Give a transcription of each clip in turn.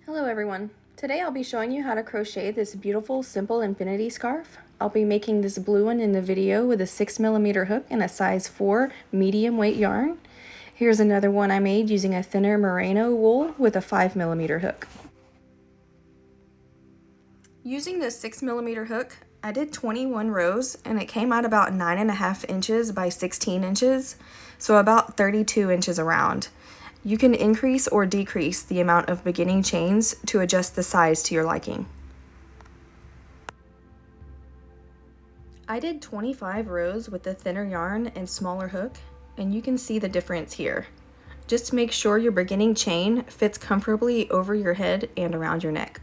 Hello everyone. Today I'll be showing you how to crochet this beautiful simple infinity scarf. I'll be making this blue one in the video with a 6mm hook and a size 4 medium weight yarn. Here's another one I made using a thinner merino wool with a 5mm hook. Using this 6mm hook, I did 21 rows and it came out about 9.5 inches by 16 inches, so about 32 inches around. You can increase or decrease the amount of beginning chains to adjust the size to your liking. I did 25 rows with the thinner yarn and smaller hook, and you can see the difference here. Just make sure your beginning chain fits comfortably over your head and around your neck.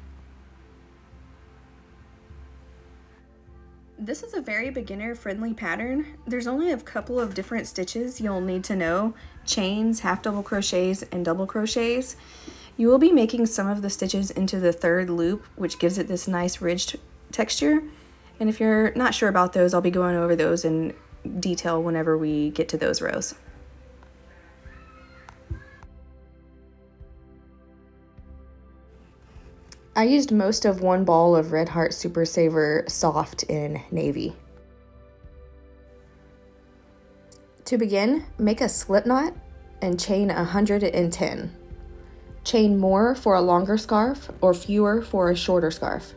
This is a very beginner-friendly pattern. There's only a couple of different stitches you'll need to know: chains, half double crochets, and double crochets. You will be making some of the stitches into the third loop, which gives it this nice ridged texture. And if you're not sure about those, I'll be going over those in detail whenever we get to those rows. I used most of one ball of Red Heart Super Saver Soft in navy. To begin, make a slip knot and chain 110. Chain more for a longer scarf or fewer for a shorter scarf.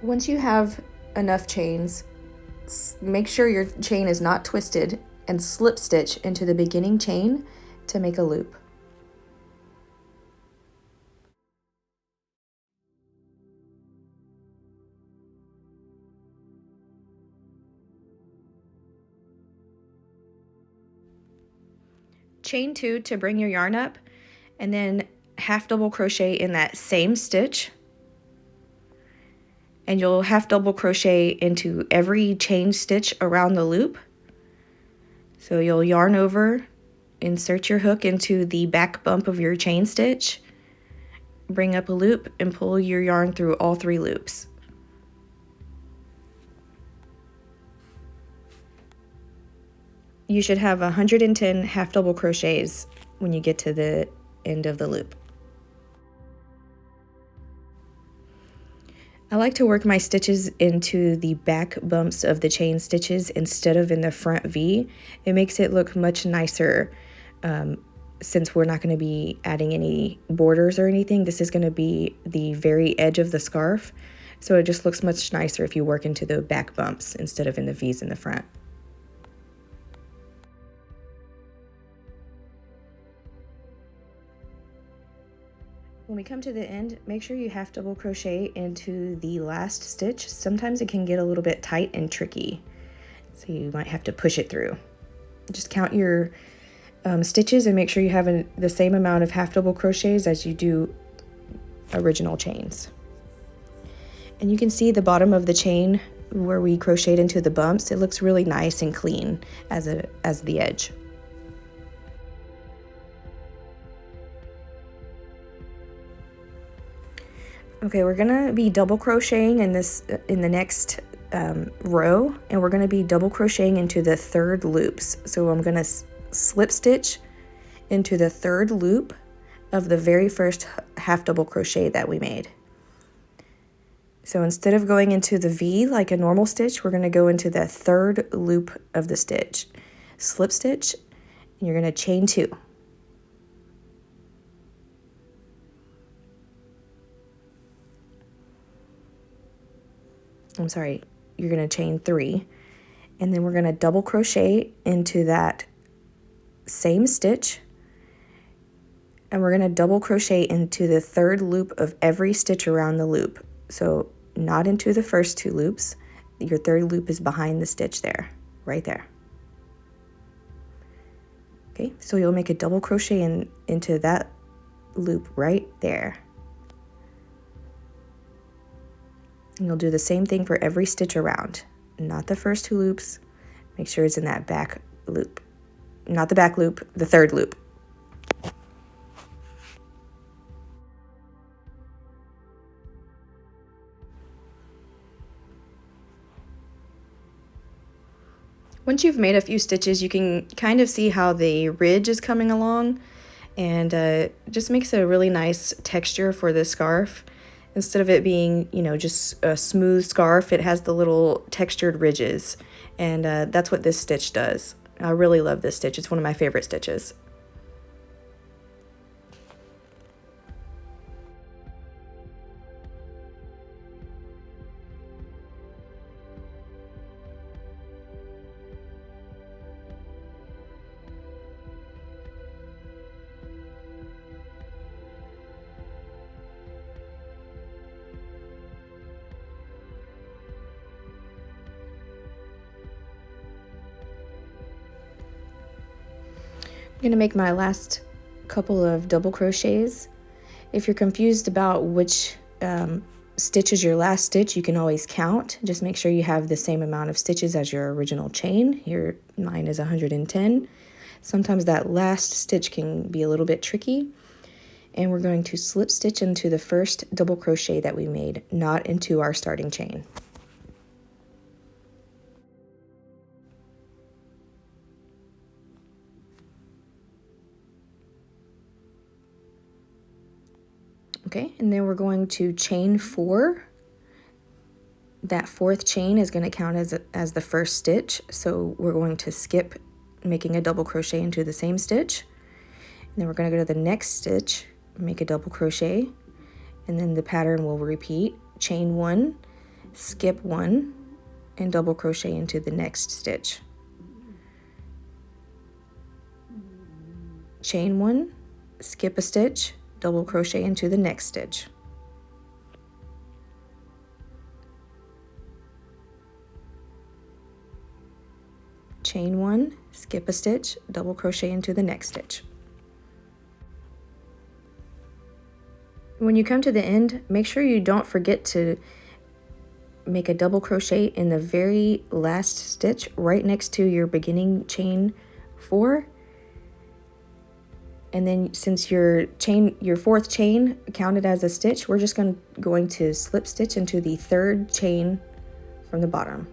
Once you have enough chains, make sure your chain is not twisted and slip stitch into the beginning chain to make a loop. Chain 2 to bring your yarn up, and then half double crochet in that same stitch. And you'll half double crochet into every chain stitch around the loop. So you'll yarn over, insert your hook into the back bump of your chain stitch, bring up a loop, and pull your yarn through all 3 loops. You should have 110 half double crochets when you get to the end of the loop. I like to work my stitches into the back bumps of the chain stitches instead of in the front V. It makes it look much nicer since we're not going to be adding any borders or anything. This is going to be the very edge of the scarf, so it just looks much nicer if you work into the back bumps instead of in the V's in the front. When we come to the end, make sure you half double crochet into the last stitch. Sometimes it can get a little bit tight and tricky, so you might have to push it through. Just count your stitches and make sure you have the same amount of half double crochets as you do original chains. And you can see the bottom of the chain where we crocheted into the bumps. It looks really nice and clean as the edge. Okay, we're gonna be double crocheting in the next row, and we're gonna be double crocheting into the third loops. So I'm gonna slip stitch into the third loop of the very first half double crochet that we made. So instead of going into the V like a normal stitch, we're gonna go into the third loop of the stitch. Slip stitch, and you're gonna chain 2. I'm sorry, you're going to chain 3, and then we're going to double crochet into that same stitch, and we're going to double crochet into the third loop of every stitch around the loop. So not into the first 2 loops. Your third loop is behind the stitch there, right there. Okay, so you'll make a double crochet into that loop right there. And you'll do the same thing for every stitch around. Not the first 2 loops. Make sure it's in that back loop. Not the back loop, the third loop. Once you've made a few stitches, you can kind of see how the ridge is coming along, and just makes a really nice texture for the scarf. Instead of it being, you know, just a smooth scarf, it has the little textured ridges, and that's what this stitch does. I really love this stitch. It's one of my favorite stitches. I'm going to make my last couple of double crochets. If you're confused about which stitch is your last stitch, you can always count. Just make sure you have the same amount of stitches as your original chain. Here, mine is 110. Sometimes that last stitch can be a little bit tricky. And we're going to slip stitch into the first double crochet that we made, not into our starting chain. Okay, and then we're going to chain 4. That 4th chain is going to count as the first stitch, so we're going to skip making a double crochet into the same stitch. And then we're going to go to the next stitch, make a double crochet, and then the pattern will repeat. Chain 1, skip 1, and double crochet into the next stitch. Chain 1, skip a stitch, double crochet into the next stitch. Chain 1, skip a stitch, double crochet into the next stitch. When you come to the end, make sure you don't forget to make a double crochet in the very last stitch right next to your beginning chain 4. And then since your 4th chain counted as a stitch, we're just going to slip stitch into the 3rd chain from the bottom.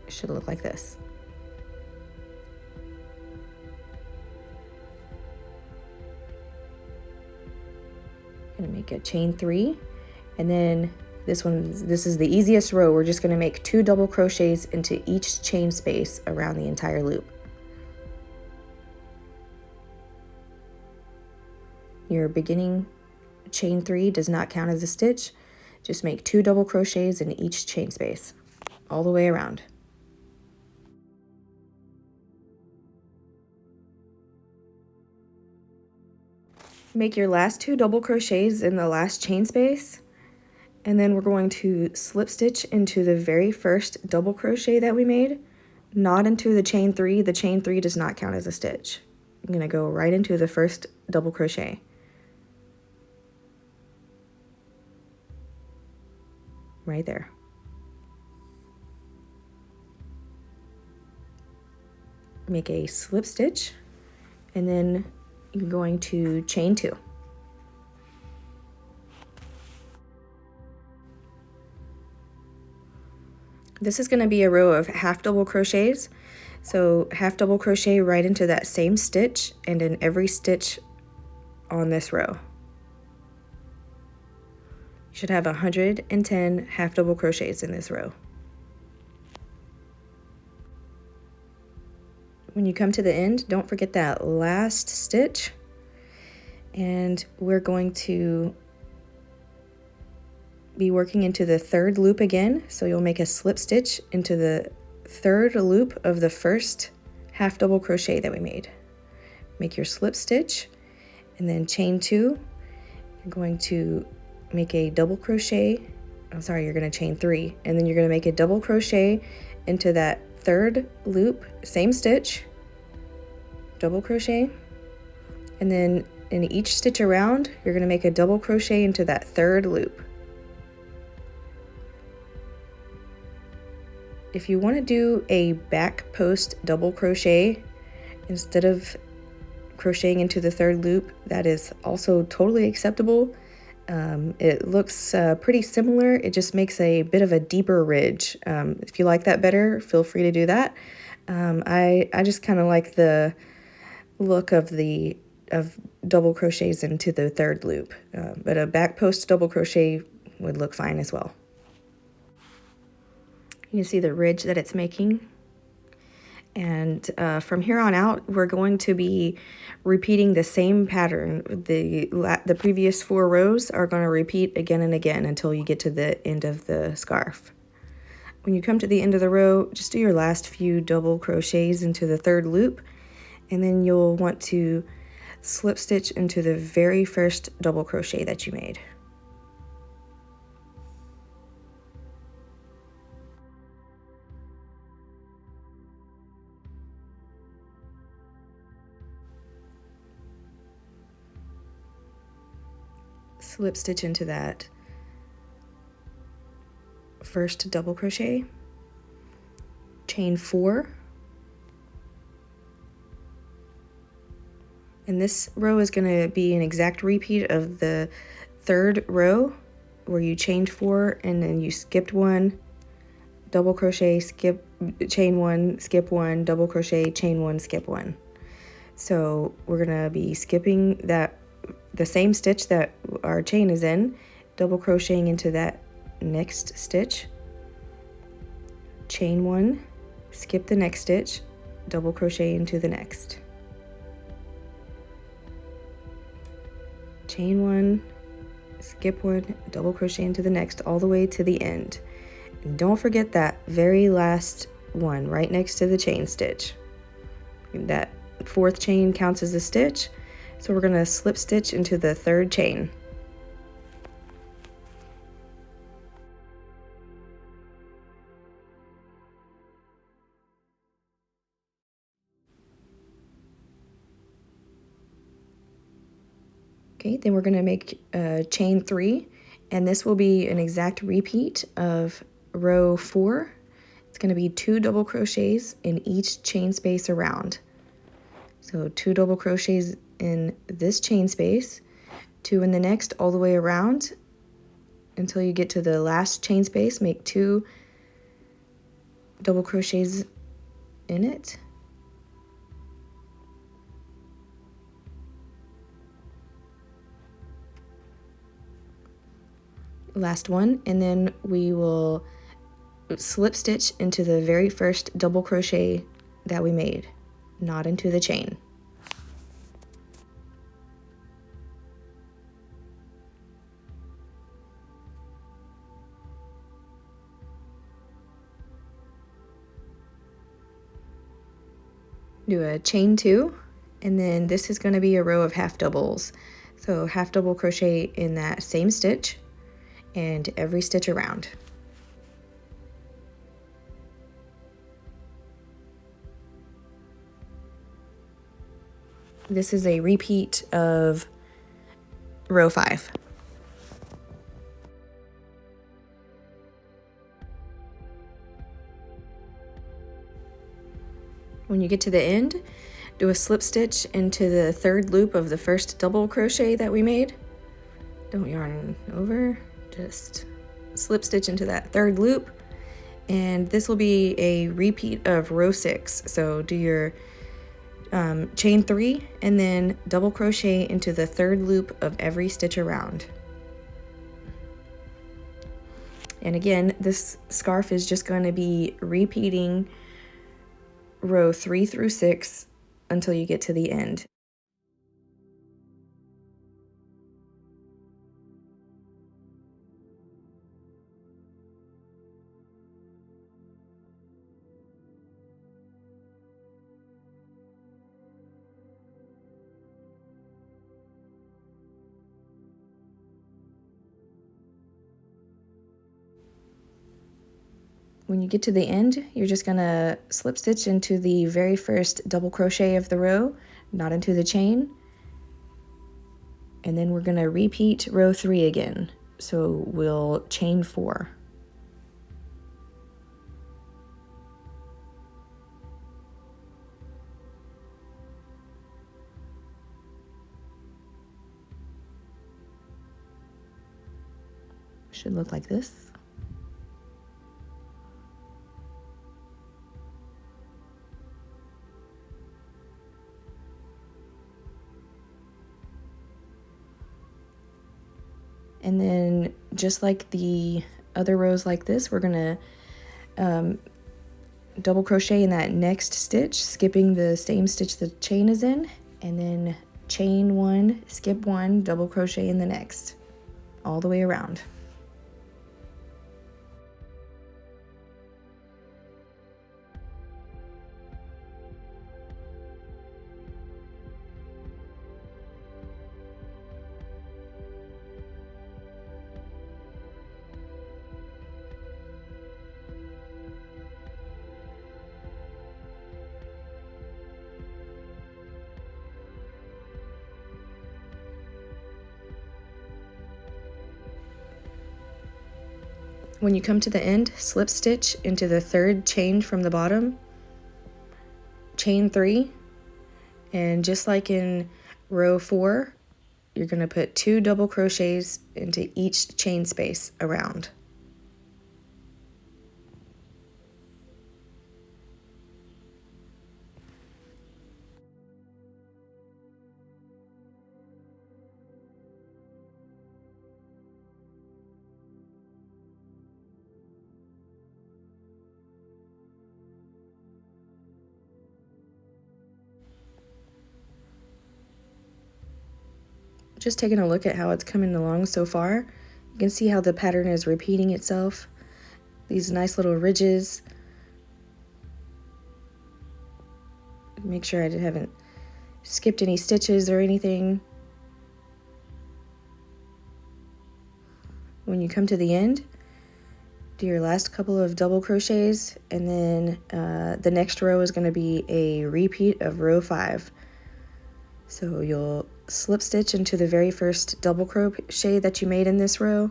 It should look like this. I'm going to make a chain 3, and then this is the easiest row. We're just going to make 2 double crochets into each chain space around the entire loop. Your beginning chain 3 does not count as a stitch. Just make 2 double crochets in each chain space all the way around. Make your last 2 double crochets in the last chain space. And then we're going to slip stitch into the very first double crochet that we made, not into the chain 3. The chain 3 does not count as a stitch. I'm going to go right into the first double crochet. Right there. Make a slip stitch, and then you're going to chain 2. This is going to be a row of half double crochets, so half double crochet right into that same stitch and in every stitch on this row. You should have 110 half double crochets in this row. When you come to the end, don't forget that last stitch, and we're going to be working into the 3rd loop again, so you'll make a slip stitch into the 3rd loop of the first half double crochet that we made. Make your slip stitch and then chain 2. You're going to make a double crochet, you're going to chain 3, and then you're going to make a double crochet into that 3rd loop, same stitch, double crochet, and then in each stitch around you're going to make a double crochet into that 3rd loop. If you want to do a back post double crochet instead of crocheting into the 3rd loop, that is also totally acceptable. It looks pretty similar. It just makes a bit of a deeper ridge. If you like that better, feel free to do that. I just kind of like the look of double crochets into the third loop, but a back post double crochet would look fine as well. You can see the ridge that it's making. And from here on out, we're going to be repeating the same pattern. The previous 4 rows are going to repeat again and again until you get to the end of the scarf. When you come to the end of the row, just do your last few double crochets into the third loop, and then you'll want to slip stitch into the very first double crochet that you made. Slip stitch into that first double crochet, chain 4, and this row is going to be an exact repeat of the third row where you chained 4 and then you skipped 1, double crochet, skip, chain 1, skip 1, double crochet, chain 1, skip 1. So we're going to be skipping the same stitch that our chain is in, double crocheting into that next stitch, chain 1, skip the next stitch, double crochet into the next, chain 1, skip 1, double crochet into the next, all the way to the end. And don't forget that very last one right next to the chain stitch. That 4th chain counts as a stitch, so we're going to slip stitch into the 3rd chain. Okay, then we're going to make chain 3, and this will be an exact repeat of row 4. It's going to be 2 double crochets in each chain space around. So 2 double crochets in this chain space, 2 in the next, all the way around until you get to the last chain space. Make 2 double crochets in it. Last one, and then we will slip stitch into the very first double crochet that we made, not into the chain. Do a chain 2, and then this is going to be a row of half doubles. So half double crochet in that same stitch and every stitch around. This is a repeat of row 5. When you get to the end, do a slip stitch into the 3rd loop of the first double crochet that we made. Don't yarn over, just slip stitch into that 3rd loop, and this will be a repeat of row 6. So do your chain 3 and then double crochet into the 3rd loop of every stitch around. And again, this scarf is just going to be repeating row 3 through 6 until you get to the end. When you get to the end, you're just going to slip stitch into the very first double crochet of the row, not into the chain. And then we're going to repeat row 3 again. So we'll chain 4. Should look like this. And then just like the other rows like this, we're gonna double crochet in that next stitch, skipping the same stitch the chain is in, and then chain one, skip one, double crochet in the next, all the way around. When you come to the end, slip stitch into the third chain from the bottom, chain 3, and just like in row 4, you're going to put 2 double crochets into each chain space around. Just taking a look at how it's coming along so far, you can see how the pattern is repeating itself. These nice little ridges. Make sure I haven't skipped any stitches or anything. When you come to the end, do your last couple of double crochets, and then the next row is going to be a repeat of row 5. So you'll slip stitch into the very first double crochet that you made in this row,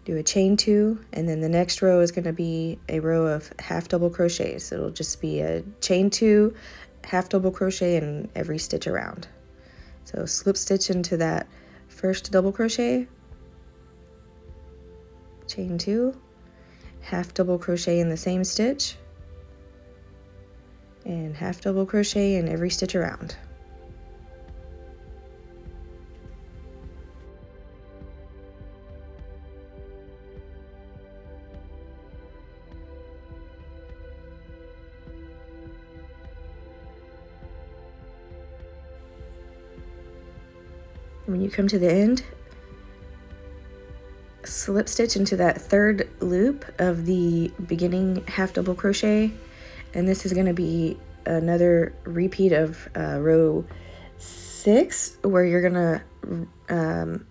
do a chain 2, and then the next row is going to be a row of half double crochets. It'll just be a chain 2, half double crochet in every stitch around. So slip stitch into that first double crochet, chain 2, half double crochet in the same stitch, and half double crochet in every stitch around. When you come to the end, slip stitch into that third loop of the beginning half double crochet, and this is going to be another repeat of row 6, where you're going to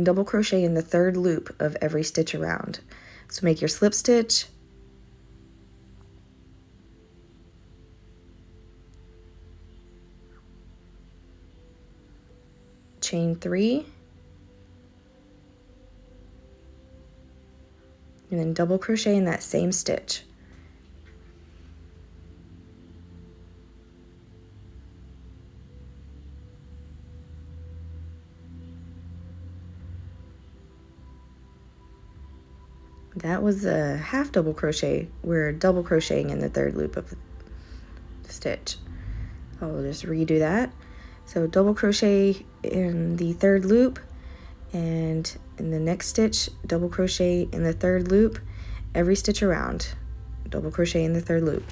double crochet in the third loop of every stitch around. So make your slip stitch, chain 3, and then double crochet in that same stitch. That was a half double crochet. We're double crocheting in the third loop of the stitch. I'll just redo that. So double crochet in the third loop, and in the next stitch, double crochet in the third loop, every stitch around, double crochet in the third loop.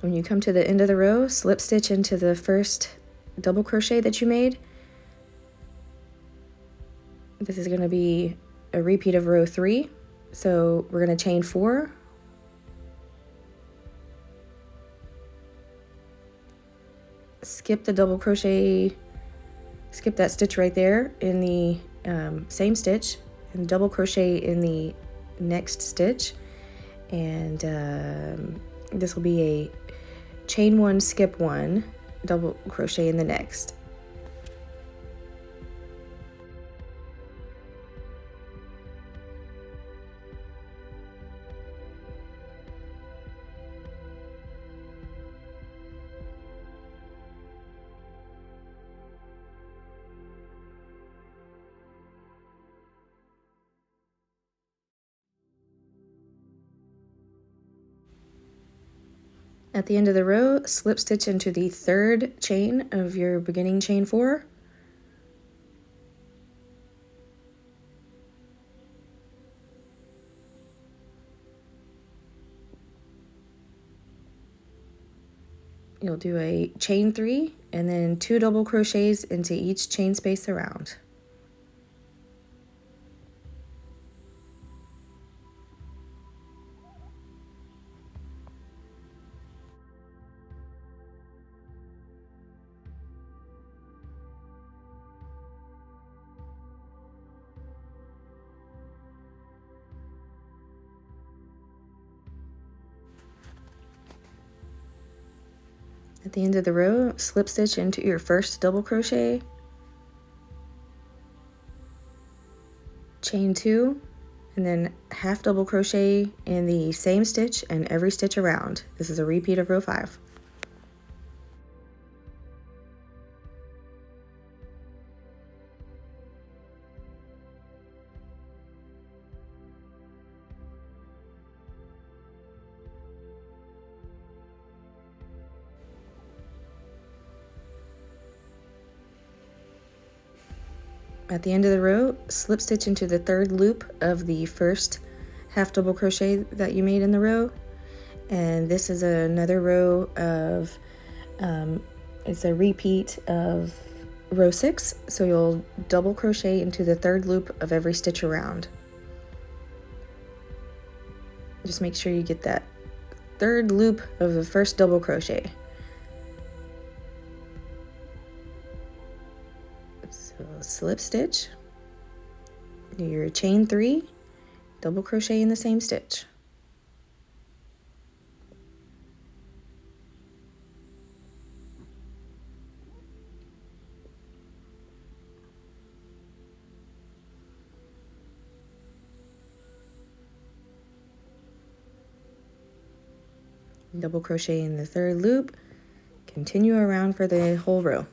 When you come to the end of the row, slip stitch into the first double crochet that you made. This is going to be a repeat of row 3. So we're going to chain 4. Skip the double crochet, skip that stitch right there in the same stitch, and double crochet in the next stitch. And this will be a chain 1, skip 1, double crochet in the next. At the end of the row, slip stitch into the third chain of your beginning chain 4. You'll do a chain 3 and then 2 double crochets into each chain space around. At the end of the row, slip stitch into your first double crochet, chain 2, and then half double crochet in the same stitch and every stitch around. This is a repeat of row 5. At the end of the row, slip stitch into the third loop of the first half double crochet that you made in the row. And this is another row of, it's a repeat of row 6. So you'll double crochet into the third loop of every stitch around. Just make sure you get that third loop of the first double crochet. So slip stitch, do your chain 3, double crochet in the same stitch. Double crochet in the third loop, continue around for the whole row.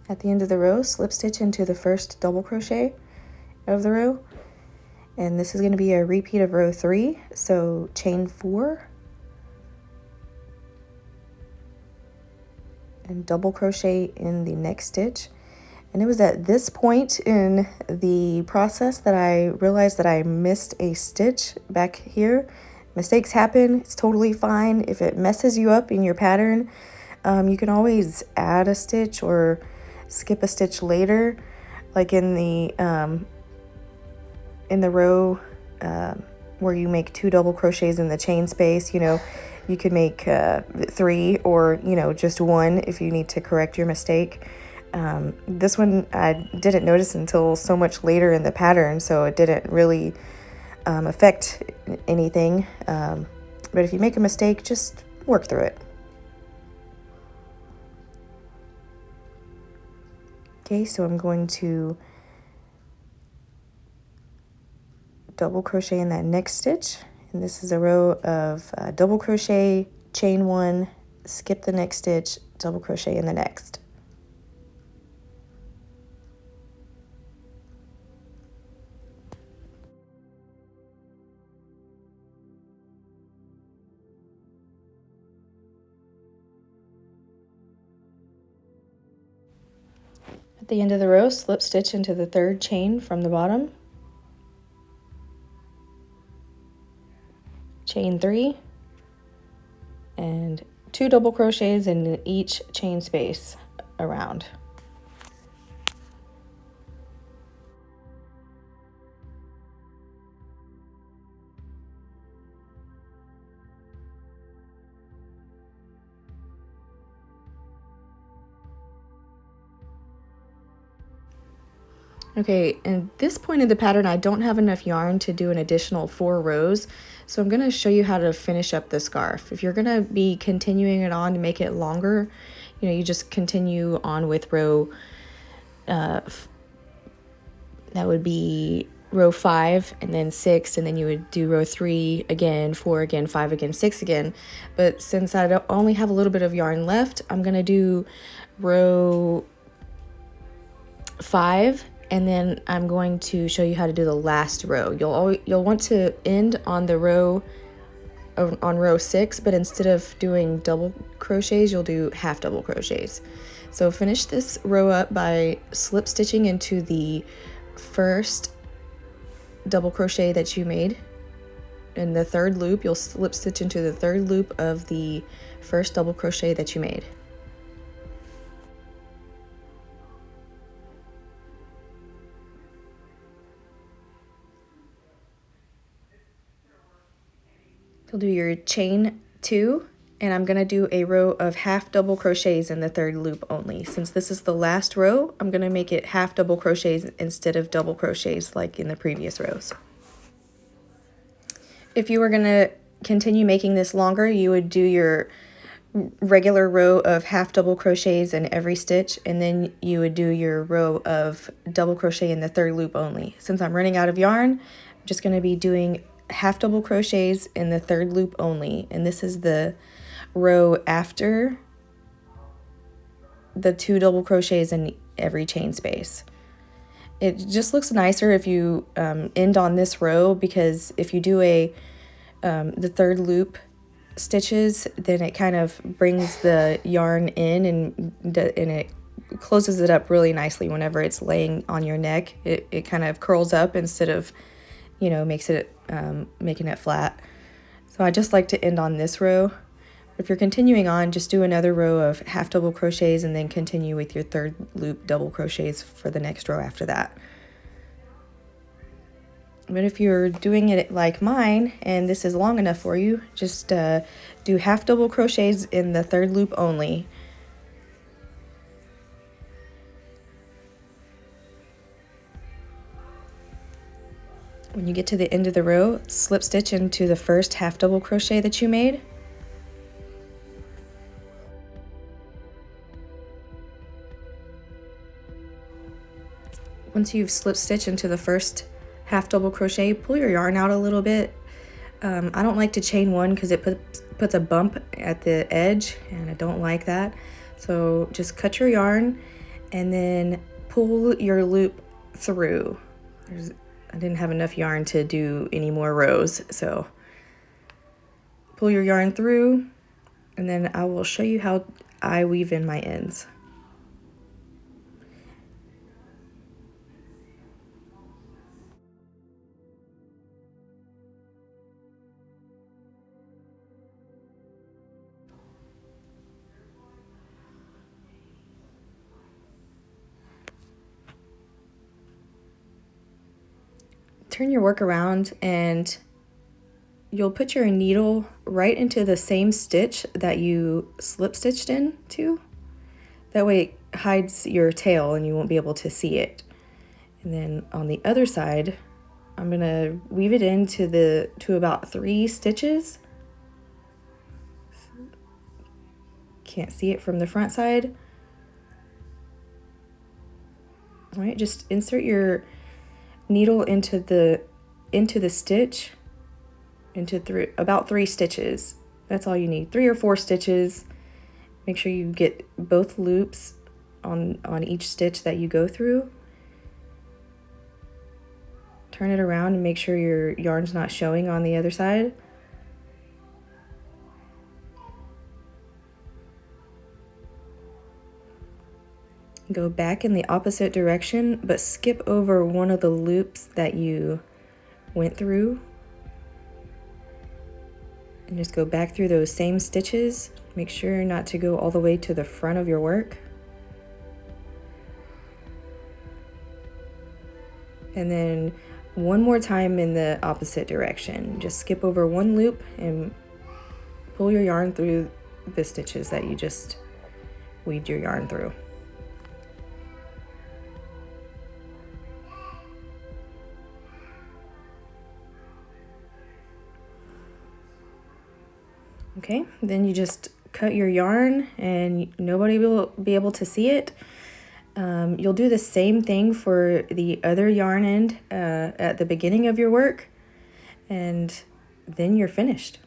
At the end of the row, slip stitch into the first double crochet of the row, and this is going to be a repeat of row 3, so chain 4 and double crochet in the next stitch. And it was at this point in the process that I realized that I missed a stitch back here. Mistakes happen, it's totally fine. If it messes you up in your pattern, you can always add a stitch or skip a stitch later, like in the row where you make 2 double crochets in the chain space. You know, you could make 3 or, you know, just 1 if you need to correct your mistake. This one I didn't notice until so much later in the pattern, so it didn't really affect anything. But if you make a mistake, just work through it. Okay, so I'm going to double crochet in that next stitch, and this is a row of double crochet, chain 1, skip the next stitch, double crochet in the next. At the end of the row, slip stitch into the third chain from the bottom, chain 3, and 2 double crochets in each chain space around. Okay, at this point in the pattern, I don't have enough yarn to do an additional 4 rows, so I'm going to show you how to finish up the scarf. If you're going to be continuing it on to make it longer, you know, you just continue on with row, that would be row 5 and then 6, and then you would do row 3 again, 4 again, 5 again, 6 again. But since I only have a little bit of yarn left, I'm going to do row 5, and then I'm going to show you how to do the last row. You'll want to end on the row on row 6, but instead of doing double crochets, you'll do half double crochets. So finish this row up by slip stitching into the first double crochet that you made. In the third loop, you'll slip stitch into the third loop of the first double crochet that you made. You'll do your chain 2, and I'm going to do a row of half double crochets in the third loop only. Since this is the last row, I'm going to make it half double crochets instead of double crochets like in the previous rows. If you were going to continue making this longer, you would do your regular row of half double crochets in every stitch, and then you would do your row of double crochet in the third loop only. Since I'm running out of yarn, I'm just going to be doing half double crochets in the third loop only, and this is the row after the 2 double crochets in every chain space. It just looks nicer if you end on this row, because if you do the third loop stitches, then it kind of brings the yarn in and it closes it up really nicely whenever it's laying on your neck. It kind of curls up instead of, you know, making it flat. So I just like to end on this row. If you're continuing on, just do another row of half double crochets and then continue with your third loop double crochets for the next row after that. But if you're doing it like mine and this is long enough for you, just do half double crochets in the third loop only. When you get to the end of the row, slip stitch into the first half double crochet that you made. Once you've slip stitched into the first half double crochet, pull your yarn out a little bit. I don't like to chain one because it puts a bump at the edge, and I don't like that. So just cut your yarn and then pull your loop through. I didn't have enough yarn to do any more rows, so pull your yarn through, and then I will show you how I weave in my ends. Turn your work around and you'll put your needle right into the same stitch that you slip stitched into. That way it hides your tail and you won't be able to see it. And then on the other side, I'm gonna weave it into to about 3 stitches. Can't see it from the front side. All right, just insert your needle into the stitch about 3 stitches. That's all you need, 3 or 4 stitches. Make sure you get both loops on each stitch that you go through. Turn it around and make sure your yarn's not showing on the other side. Go back in the opposite direction, but skip over one of the loops that you went through. And just go back through those same stitches. Make sure not to go all the way to the front of your work. And then one more time in the opposite direction. Just skip over one loop and pull your yarn through the stitches that you just weaved your yarn through. Okay, then you just cut your yarn and nobody will be able to see it. You'll do the same thing for the other yarn end at the beginning of your work, and then you're finished.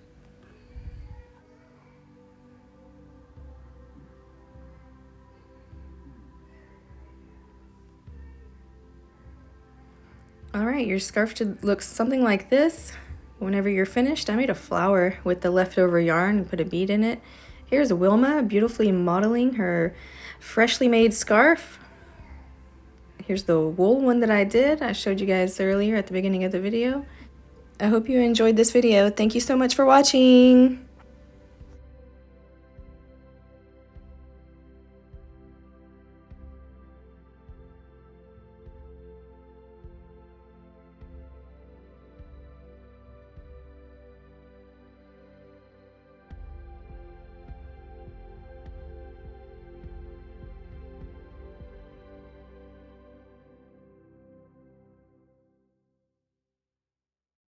All right, your scarf should look something like this. Whenever you're finished, I made a flower with the leftover yarn and put a bead in it. Here's Wilma beautifully modeling her freshly made scarf. Here's the wool one that I did. I showed you guys earlier at the beginning of the video. I hope you enjoyed this video. Thank you so much for watching.